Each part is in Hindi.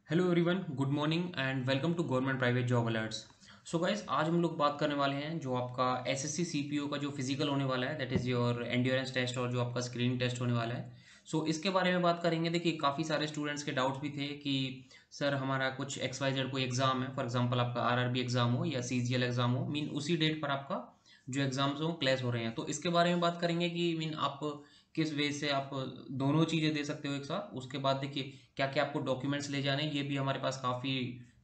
Hello everyone, good morning and welcome to government private job alerts. So guys, आज हम लोग बात करने वाले हैं जो आपका एसएससी सीपीओ का जो फिजिकल होने वाला है, that is your endurance test और जो आपका स्क्रीनिंग टेस्ट होने वाला है। सो इसके बारे में बात करेंगे। देखिए, काफ़ी सारे स्टूडेंट्स के डाउट्स भी थे कि सर हमारा कुछ एक्स वाई जेड कोई एग्जाम है, फॉर एग्जांपल आपका आरआरबी एग्जाम हो या सीजीएल एग्जाम हो, मीन उसी डेट पर आपका जो एग्जाम्स हो क्लैश हो रहे हैं। तो इसके बारे में बात करेंगे कि मीन आप किस वे से आप दोनों चीज़ें दे सकते हो एक साथ। उसके बाद देखिए क्या क्या आपको डॉक्यूमेंट्स ले जाने हैं, ये भी हमारे पास काफ़ी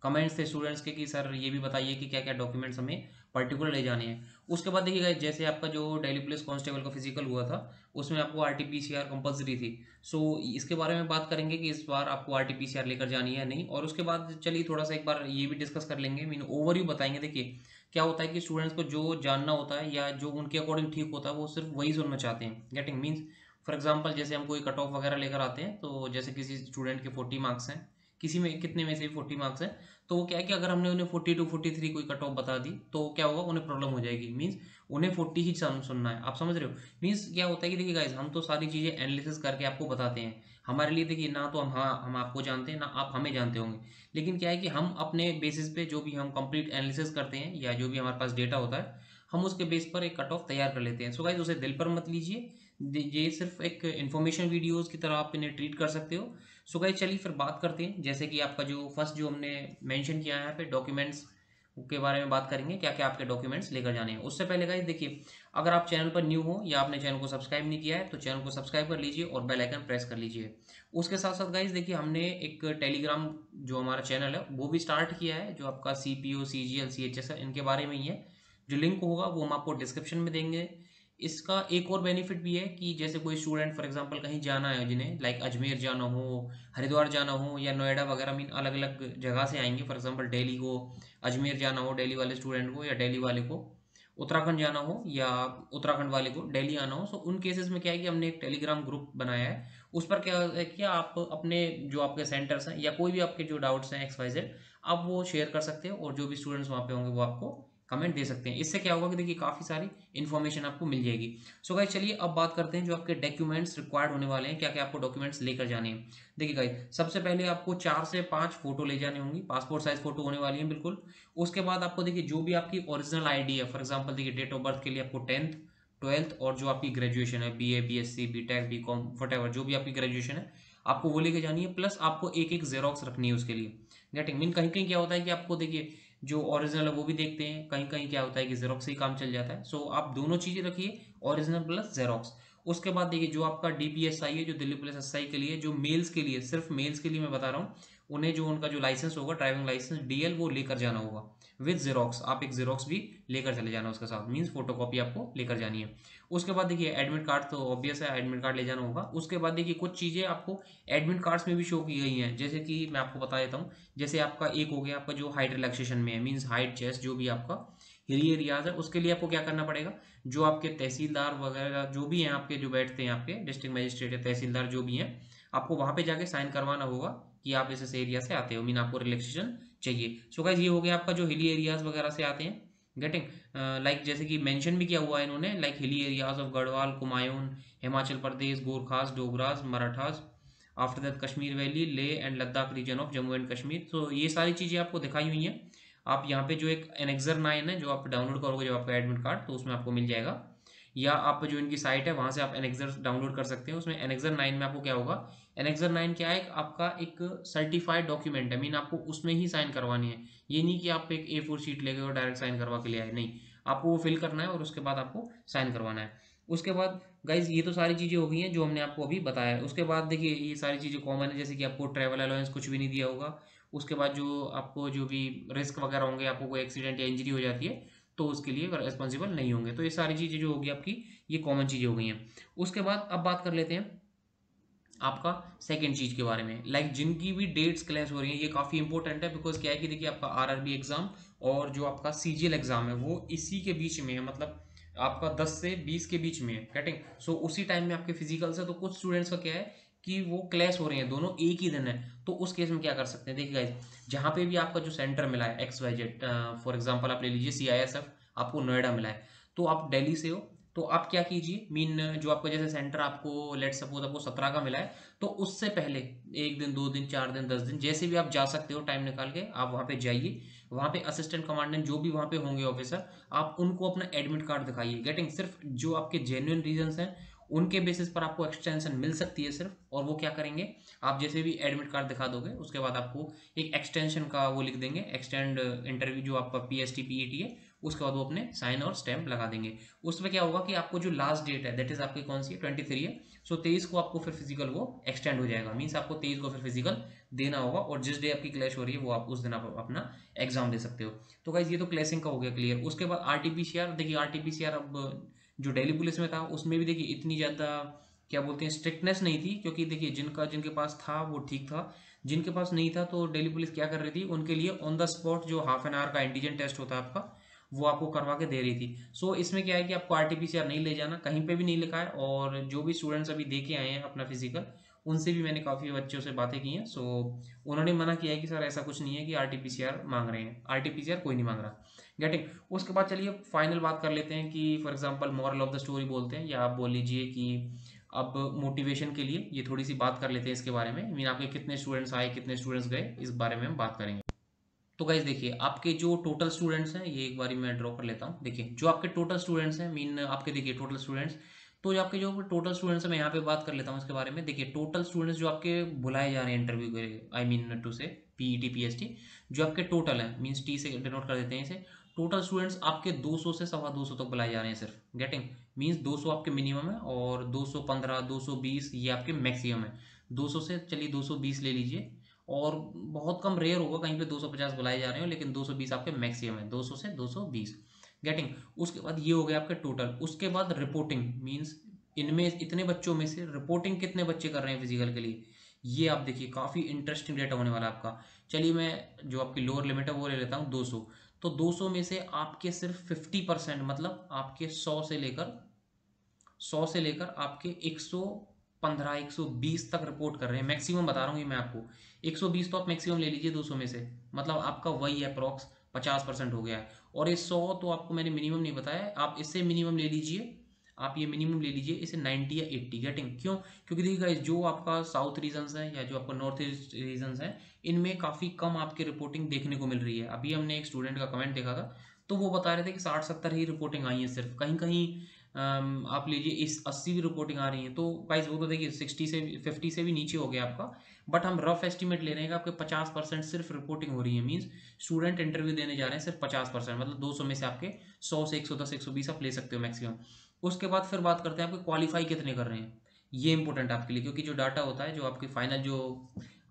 कमेंट्स थे स्टूडेंट्स के कि सर ये भी बताइए कि क्या क्या डॉक्यूमेंट्स हमें पर्टिकुलर ले जाने हैं। उसके बाद देखिए guys, जैसे आपका जो दिल्ली पुलिस कांस्टेबल का फिजिकल हुआ था उसमें आपको आरटीपीसीआर कंपलसरी थी। सो इसके बारे में बात करेंगे कि इस बार आपको आरटीपीसीआर लेकर जानी है या नहीं। और उसके बाद चलिए थोड़ा सा एक बार ये भी डिस्कस कर लेंगे, मीन ओवरव्यू बताएंगे। देखिए क्या होता है कि स्टूडेंट्स को जो जानना होता है या जो उनके अकॉर्डिंग ठीक होता है वो सिर्फ वही सुनना चाहते हैं। गेटिंग मीन्स फॉर एग्जाम्पल जैसे हम कोई कट ऑफ वगैरह लेकर आते हैं, तो जैसे किसी स्टूडेंट के 40 मार्क्स हैं, किसी में कितने में से भी 40 मार्क्स हैं, तो वो क्या है कि अगर हमने उन्हें 42 43 कोई कट ऑफ बता दी तो क्या होगा, उन्हें प्रॉब्लम हो जाएगी। मीन्स उन्हें 40 ही सुनना है। आप समझ रहे हो? मीन्स क्या होता है कि देखिए गाइज, हम तो सारी चीज़ें एनालिसिस करके आपको बताते हैं। हमारे लिए देखिए ना तो हम आपको जानते हैं, ना आप हमें जानते होंगे। लेकिन क्या है कि हम अपने बेसिस पे जो भी हम कंप्लीट एनालिसिस करते हैं या जो भी हमारे पास डेटा होता है, हम उसके बेस पर एक कट ऑफ तैयार कर लेते हैं। सो गाइज, उसे दिल पर मत लीजिए। ये सिर्फ एक इन्फॉर्मेशन वीडियोस की तरह आप इन्हें ट्रीट कर सकते हो। सो गाइस, चलिए फिर बात करते हैं। जैसे कि आपका जो फर्स्ट जो हमने मेंशन किया है यहाँ पे डॉक्यूमेंट्स के बारे में बात करेंगे, क्या क्या आपके डॉक्यूमेंट्स लेकर जाने हैं। उससे पहले गाइस देखिए, अगर आप चैनल पर न्यू हो या आपने चैनल को सब्सक्राइब नहीं किया है तो चैनल को सब्सक्राइब कर लीजिए और बेल आइकन प्रेस कर लीजिए। उसके साथ साथ गाइस देखिए, हमने एक टेलीग्राम जो हमारा चैनल है वो भी स्टार्ट किया है, जो आपका सीपीओ सीजीएल सीएचएस है, इनके बारे में ही है। जो लिंक होगा वो हम आपको डिस्क्रिप्शन में देंगे। इसका एक और बेनिफिट भी है कि जैसे कोई स्टूडेंट फॉर एग्जांपल कहीं जाना है, जिन्हें लाइक अजमेर जाना हो, हरिद्वार जाना हो या नोएडा वगैरह, मीन अलग अलग जगह से आएंगे। फॉर एग्जांपल दिल्ली को अजमेर जाना हो दिल्ली वाले स्टूडेंट को, या दिल्ली वाले को उत्तराखंड जाना हो, या उत्तराखंड वाले को दिल्ली आना हो। सो उन केसेस में क्या है कि हमने एक टेलीग्राम ग्रुप बनाया है। उस पर क्या है कि आप अपने जो आपके सेंटर्स हैं या कोई भी आपके जो डाउट्स हैं एक्स वाई जेड, आप वो शेयर कर सकते हो और जो भी स्टूडेंट्स वहाँ पे होंगे वो आपको कमेंट दे सकते हैं। इससे क्या होगा कि देखिए काफ़ी सारी इन्फॉर्मेशन आपको मिल जाएगी। सो गाइस, चलिए अब बात करते हैं जो आपके डॉक्यूमेंट्स रिक्वायर्ड होने वाले हैं, क्या क्या आपको डॉक्यूमेंट्स लेकर जाने हैं। देखिए गाइस, सबसे पहले आपको 4 से 5 फोटो ले जानी होंगी, पासपोर्ट साइज फोटो होने वाली है बिल्कुल। उसके बाद आपको देखिए जो भी आपकी ओरिजिनल आईडी है, फॉर एग्जांपल देखिए डेट ऑफ बर्थ के लिए आपको 10th 12th और जो आपकी ग्रेजुएशन है, BA BSc BTech BCom whatever, जो भी आपकी ग्रेजुएशन है आपको वो लेके जानी है। प्लस आपको एक एक जेरोक्स रखनी है उसके लिए। गेटिंग मीन कहीं कहीं क्या होता है कि आपको देखिए जो ओरिजिनल है वो भी देखते हैं, कहीं कहीं क्या होता है कि जेरोक्स ही काम चल जाता है। सो आप दोनों चीज़ें रखिए, ओरिजिनल प्लस जेरोक्स। उसके बाद देखिए जो आपका डीपीएसआई है, जो दिल्ली पुलिस एसआई के लिए, जो मेल्स के लिए, सिर्फ मेल्स के लिए मैं बता रहा हूँ, उन्हें जो उनका जो लाइसेंस होगा ड्राइविंग लाइसेंस डीएल वो लेकर जाना होगा विद जेरोक्स। आप एक जेरोक्स भी लेकर चले जाना उसके साथ, मीन्स फोटोकॉपी आपको लेकर जानी है। उसके बाद देखिए एडमिट कार्ड तो ऑब्वियस है, एडमिट कार्ड ले जाना होगा। उसके बाद देखिए कुछ चीज़ें आपको एडमिट कार्ड्स में भी शो की गई हैं, जैसे कि मैं आपको बता देता हूँ। जैसे आपका एक हो गया आपका जो हाइट रिलैक्सेशन में है, मीन्स हाइट चेस्ट जो भी आपका हिली एरियाज है, उसके लिए आपको क्या करना पड़ेगा, जो आपके तहसीलदार वगैरह जो भी हैं आपके, जो बैठते हैं आपके डिस्ट्रिक्ट मजिस्ट्रेट या तहसीलदार जो भी हैं, आपको वहां पे जाके साइन करवाना होगा कि आप इस एरिया से आते हो, मीन आपको रिलैक्सेशन चाहिए। सो गाइस, ये हो गया आपका जो हिली एरियाज वगैरह से आते हैं। गेटिंग लाइक जैसे कि मेंशन भी किया हुआ है इन्होंने, like hilly areas of Garhwal Kumaon Himachal Pradesh Gorkhas Dogras Marathas, after that Kashmir valley Leh and Ladakh region of Jammu and Kashmir. तो ये सारी चीज़ें आपको दिखाई हुई हैं। आप यहाँ पे जो एक एनेक्सर 9 है जो आप डाउनलोड करोगे जो आपका एडमिट कार्ड, तो उसमें आपको मिल जाएगा। या आप जो इनकी साइट है वहाँ से आप एनेक्सर डाउनलोड कर सकते हैं। उसमें एनेक्सर 9 में आपको क्या होगा, एनेक्सर 9 क्या है, आपका एक सर्टिफाइड डॉक्यूमेंट है, मीन आपको उसमें ही साइन करवानी है। ये नहीं कि आप एक A4 शीट ले गए और डायरेक्ट साइन करवा के ले आए, नहीं, आपको वो फिल करना है और उसके बाद आपको साइन करवाना है। उसके बाद गाइज ये तो सारी चीज़ें हो गई हैं जो हमने आपको अभी बताया है। उसके बाद देखिए ये सारी चीज़ें कॉमन है, जैसे कि आपको ट्रैवल अलाउंस कुछ भी नहीं दिया होगा। उसके बाद जो आपको जो भी रिस्क वगैरह होंगे, आपको कोई एक्सीडेंट या इंजरी हो जाती है तो उसके लिए रिस्पॉन्सिबल नहीं होंगे। तो ये सारी चीज़ें जो होगी आपकी, ये कॉमन चीज़ें हो गई हैं। उसके बाद अब बात कर लेते हैं आपका सेकेंड चीज के बारे में, लाइक जिनकी भी डेट्स क्लैश हो रही हैं, ये काफी इंपॉर्टेंट है। बिकॉज क्या है कि देखिए आपका आरआरबी एग्जाम और जो आपका सीजीएल एग्जाम है वो इसी के बीच में है, मतलब आपका 10 से 20 के बीच में है। कटिंग सो उसी टाइम में आपके फिजिकल्स है। तो कुछ स्टूडेंट्स का क्या है कि वो क्लैश हो रही हैं, दोनों एक ही दिन है। तो उस केस में क्या कर सकते हैं, देखिए गाइस, जहां पे भी आपका जो सेंटर मिला है X Y Z, for example आप ले लीजिए सीआईएसएफ, आपको नोएडा मिला है, तो आप दिल्ली से हो तो आप क्या कीजिए, मीन जो आपका जैसे सेंटर आपको लेट सपोज आपको 17 का मिला है, तो उससे पहले 1 दिन 2 दिन 4 दिन 10 दिन जैसे भी आप जा सकते हो टाइम निकाल के आप वहाँ पे जाइए। वहाँ पे असिस्टेंट कमांडेंट जो भी वहाँ पे होंगे ऑफिसर, आप उनको अपना एडमिट कार्ड दिखाइए। गेटिंग सिर्फ जो आपके जेन्युइन रीजंस हैं उनके बेसिस पर आपको एक्सटेंशन मिल सकती है सिर्फ, और वो क्या करेंगे, आप जैसे भी एडमिट कार्ड दिखा दोगे उसके बाद आपको एक एक्सटेंशन का वो लिख देंगे, एक्सटेंड इंटरव्यू जो आपका PST PET है, उसके बाद वो अपने साइन और स्टैंप लगा देंगे। उसमें क्या होगा कि आपको जो लास्ट डेट है दैट इज आपकी कौन सी है, 23 है, सो 23 को आपको फिर फिजिकल वो एक्सटेंड हो जाएगा। मीन्स आपको 23 को फिर फिजिकल देना होगा, और जिस डे आपकी क्लैश हो रही है वो आप उस दिन आप अपना एग्जाम दे सकते हो। तो गाइज ये तो क्लैशिंग का हो गया क्लियर। उसके बाद RT-PCR, देखिए RT-PCR अब जो दिल्ली पुलिस में था उसमें भी देखिए इतनी ज़्यादा क्या बोलते हैं स्ट्रिक्टनेस नहीं थी, क्योंकि देखिए जिनके पास था वो ठीक था, जिनके पास नहीं था तो दिल्ली पुलिस क्या कर रही थी उनके लिए ऑन द स्पॉट जो हाफ एन आवर का एंटीजन टेस्ट होता है आपका, वो आपको करवा के दे रही थी। सो इसमें क्या है कि आपको RT-PCR नहीं ले जाना, कहीं पे भी नहीं लिखा है, और जो भी स्टूडेंट्स अभी दे के आए हैं अपना फिजिकल, उनसे भी मैंने काफ़ी बच्चों से बातें की हैं। सो उन्होंने मना किया है कि सर ऐसा कुछ नहीं है कि RT-PCR मांग रहे हैं, RT-PCR कोई नहीं मांग रहा। गेटिंग। उसके बाद चलिए फाइनल बात कर लेते हैं कि for example moral of the story बोलते हैं, या आप बोल लीजिए कि अब मोटिवेशन के लिए ये थोड़ी सी बात कर लेते हैं इसके बारे में। मीन आपके कितने स्टूडेंट्स आए कितने स्टूडेंट्स गए इस बारे में हम बात करेंगे। तो गाइज देखिए आपके जो टोटल स्टूडेंट्स हैं, ये एक बारी मैं ड्रॉ कर लेता हूँ। देखिए जो आपके टोटल स्टूडेंट्स हैं, मीन आपके देखिए टोटल स्टूडेंट्स, तो जो आपके जो टोटल स्टूडेंट्स हैं मैं यहाँ पे बात कर लेता हूँ इसके बारे में। देखिए टोटल स्टूडेंट्स जो आपके बुलाए जा रहे हैं इंटरव्यू के, आई मीन टू से PET PST, जो आपके टोटल है, मीन्स T से डिनोट कर देते हैं इसे, टोटल स्टूडेंट्स आपके 200 से 225 तक बुलाए जा रहे हैं सिर्फ। गेटिंग। मीन्स 200 आपके मिनिमम है और 215 220 ये आपके मैक्सिमम है। 200 से चलिए 220 ले लीजिए, और बहुत कम रेयर होगा कहीं पे 250 बुलाए जा रहे हो, लेकिन 220 आपके मैक्सिमम है, 200 से 220। गेटिंग। उसके बाद ये हो गया आपके टोटल। उसके बाद रिपोर्टिंग, मींस इनमें इतने बच्चों में से रिपोर्टिंग कितने बच्चे कर रहे हैं फिजिकल के लिए, ये आप देखिए काफ़ी इंटरेस्टिंग डेटा होने वाला है आपका। चलिए मैं जो आपकी लोअर लिमिट है वो ले लेता हूँ 200। तो 200 में से आपके सिर्फ 50%, मतलब आपके 100 से लेकर आपके 115 120 तक रिपोर्ट कर रहे हैं। मैक्सिमम बता रहा हूँ ये मैं आपको, 120 तो आप मैक्सिमम ले लीजिए 200 में से, मतलब आपका वही अप्रॉक्स 50% हो गया है। और ये 100 तो आपको मैंने मिनिमम नहीं बताया, आप इससे मिनिमम ले लीजिए, आप ये मिनिमम ले लीजिए इसे 90 या 80। गेटिंग। क्यों? क्योंकि देखिए गाइस जो आपका साउथ रीजन्स है या जो आपका नॉर्थ ईस्ट रीजन्स है, इनमें काफ़ी कम आपकी रिपोर्टिंग देखने को मिल रही है। अभी हमने एक स्टूडेंट का कमेंट देखा था, तो वो बता रहे थे कि 60-70 ही रिपोर्टिंग आई है सिर्फ, कहीं कहीं आप लीजिए इस 80 भी रिपोर्टिंग आ रही है। तो गाइस वो तो देखिए 60 से 50 से भी नीचे हो गया आपका, बट हम रफ एस्टिमेट ले रहे हैं कि आपके 50% सिर्फ रिपोर्टिंग हो रही है। मीन्स स्टूडेंट इंटरव्यू देने जा रहे हैं सिर्फ 50%, मतलब 200 में से आपके 100 से 110 120 आप ले सकते हो मैक्सिमम। उसके बाद फिर बात करते हैं आपके क्वालिफाई कितने कर रहे हैं, ये इंपॉर्टेंट आपके लिए, क्योंकि जो डाटा होता है जो आपकी फाइनल जो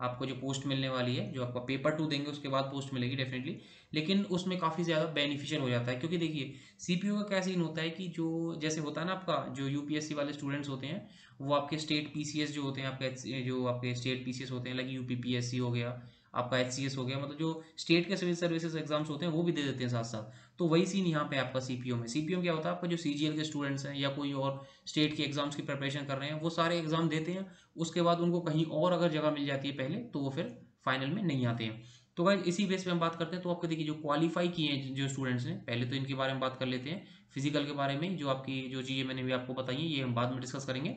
आपको जो पोस्ट मिलने वाली है, जो आपका पेपर 2 देंगे उसके बाद पोस्ट मिलेगी डेफिनेटली, लेकिन उसमें काफ़ी ज़्यादा बेनिफिशियल हो जाता है। क्योंकि देखिए CPU का क्या सीन होता है कि जो जैसे होता है ना आपका जो UPSC वाले स्टूडेंट्स होते हैं, वो आपके स्टेट PCS जो होते हैं, आपके जो आपके स्टेट PCS होते हैं, लाइक UPPSC हो गया, आपका HCS हो गया, मतलब जो स्टेट के सिविल सर्विसेज एग्जाम्स होते हैं वो भी दे देते हैं साथ साथ। तो वही सीन यहाँ पे आपका CPO में। CPO में क्या होता है, आपका जो CGL के स्टूडेंट्स हैं या कोई और स्टेट के एग्जाम्स की प्रिपरेशन कर रहे हैं, वो सारे एग्जाम देते हैं, उसके बाद उनको कहीं और अगर जगह मिल जाती है पहले, तो वो फिर फाइनल में नहीं आते हैं। तो भाई इसी बेस पे हम बात करते हैं। तो आपको देखिए जो क्वालिफाई किए हैं जो स्टूडेंट्स ने, पहले तो इनके बारे में बात कर लेते हैं, फिजिकल के बारे में। जो आपकी जो चीज़ें मैंने भी आपको बताई हैं ये हम बाद में डिस्कस करेंगे।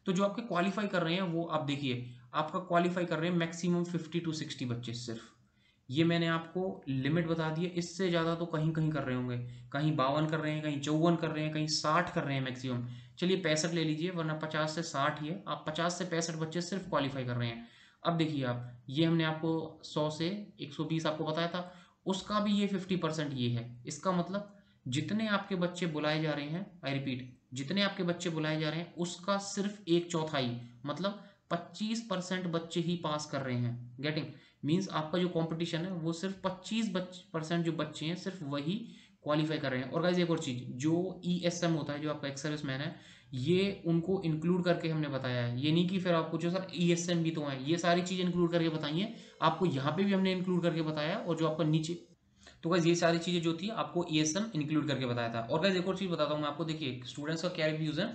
तो जो आपके क्वालिफाई कर रहे हैं वो आप देखिए, आपका क्वालिफाई कर रहे हैं मैक्सिमम 50 to 60 बच्चे सिर्फ। ये मैंने आपको लिमिट बता दी है, इससे ज़्यादा तो कहीं कहीं कर रहे होंगे, कहीं 52 कर रहे हैं, कहीं 54 कर रहे हैं, कहीं 60 कर रहे हैं मैक्सिमम। चलिए 65 ले लीजिए, वरना 50 से 60 ही है, आप 50 से 65 बच्चे सिर्फ क्वालिफाई कर रहे हैं। अब देखिए आप, ये हमने आपको 100 से 120 आपको बताया था, उसका भी ये 50% ये है। इसका मतलब जितने आपके बच्चे बुलाए जा रहे हैं, आई रिपीट, जितने आपके बच्चे बुलाए जा रहे हैं उसका सिर्फ एक चौथाई, मतलब 25% बच्चे ही पास कर रहे हैं। गेटिंग। मीन्स आपका जो कंपटीशन है वो सिर्फ 25% जो बच्चे हैं सिर्फ वही क्वालिफाई कर रहे हैं। और गाइस एक और चीज़, जो ESM होता है, जो आपका एक्स सर्विस मैन है, ये उनको इंक्लूड करके हमने बताया है। ये नहीं कि फिर आपको जो सर ESM भी तो है, ये सारी चीज़ इंक्लूड करके बताई है आपको, यहाँ पे भी हमने इंक्लूड करके बताया। और जो आपका नीचे, तो गाइस ये सारी चीज़ें जो थी आपको ESM इंक्लूड करके बताया था। और गाइस एक और चीज़ बताता हूँ मैं आपको, देखिए स्टूडेंट्स का क्या रिव्यूज़ है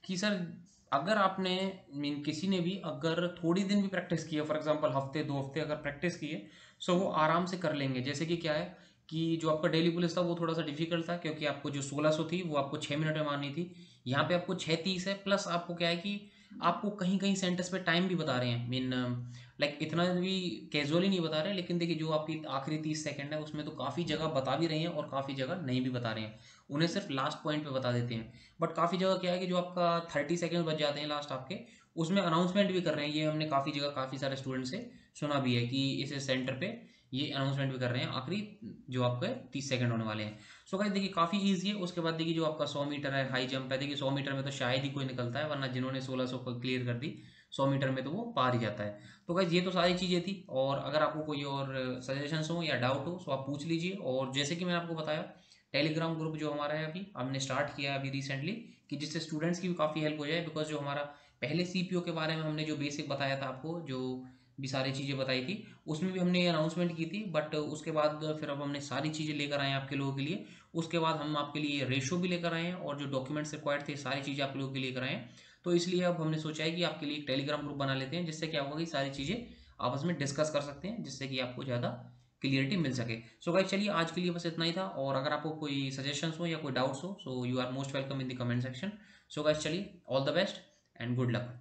कि सर अगर आपने मीन किसी ने भी अगर थोड़ी दिन भी प्रैक्टिस की है, फॉर एग्जांपल हफ्ते 2 हफ्ते अगर प्रैक्टिस की है, सो वो आराम से कर लेंगे। जैसे कि क्या है कि जो आपका डेली पुलिस था वो थोड़ा सा डिफिकल्ट था, क्योंकि आपको जो 1600 थी वो आपको 6 मिनट में मारनी थी। यहाँ पे आपको 6:30 है, प्लस आपको क्या है कि आपको कहीं कहीं सेंटर्स पे टाइम भी बता रहे हैं, मीन लाइक इतना भी कैजुअली नहीं बता रहे, लेकिन देखिए जो आपकी आखिरी 30 सेकंड है उसमें तो काफ़ी जगह बता भी रहे हैं और काफ़ी जगह नहीं भी बता रहे हैं, उन्हें सिर्फ लास्ट पॉइंट पे बता देते हैं। बट काफ़ी जगह क्या है कि जो आपका 30 सेकंड बच जाते हैं लास्ट आपके, उसमें अनाउंसमेंट भी कर रहे हैं। ये हमने काफ़ी जगह काफ़ी सारे स्टूडेंट से सुना भी है कि इस सेंटर पे ये अनाउंसमेंट भी कर रहे हैं आखिरी जो आपके 30 सेकंड होने वाले हैं। सो गाइस देखिए काफ़ी ईजी है। उसके बाद देखिए जो आपका 100 मीटर है, हाई जंप है, देखिए 100 मीटर में तो शायद ही कोई निकलता है, वरना जिन्होंने 1600 को क्लियर कर दी 100 मीटर में तो वो पार ही जाता है। तो गाइस ये तो सारी चीज़ें थी, और अगर आपको कोई और सजेशंस हो या डाउट हो तो आप पूछ लीजिए। और जैसे कि मैंने आपको बताया, टेलीग्राम ग्रुप जो हमारा है अभी हमने स्टार्ट किया है अभी रिसेंटली, कि जिससे स्टूडेंट्स की भी काफ़ी हेल्प हो जाए। बिकॉज जो हमारा पहले सीपीओ के बारे में हमने जो बेसिक बताया था आपको, जो भी सारी चीज़ें बताई थी, उसमें भी हमने अनाउंसमेंट की थी। बट उसके बाद फिर अब हमने सारी चीज़ें लेकर आए हैं आपके लोगों के लिए। उसके बाद हम आपके लिए रेशो भी लेकर आए हैं, और जो डॉक्यूमेंट्स रिक्वायर्ड थे सारी चीज़ें आप लोगों के लिए लेकर आए हैं। तो इसलिए अब हमने सोचा है कि आपके लिए एक टेलीग्राम ग्रुप बना लेते हैं, जिससे क्या होगा कि सारी चीज़ें आपस में डिस्कस कर सकते हैं, जिससे कि आपको ज़्यादा क्लियरिटी मिल सके। सो गाइस चलिए आज के लिए बस इतना ही था, और अगर आपको कोई सजेशंस हो या कोई डाउट्स हो, so you are most welcome in the comment section. So guys चलिए, all the best and good luck.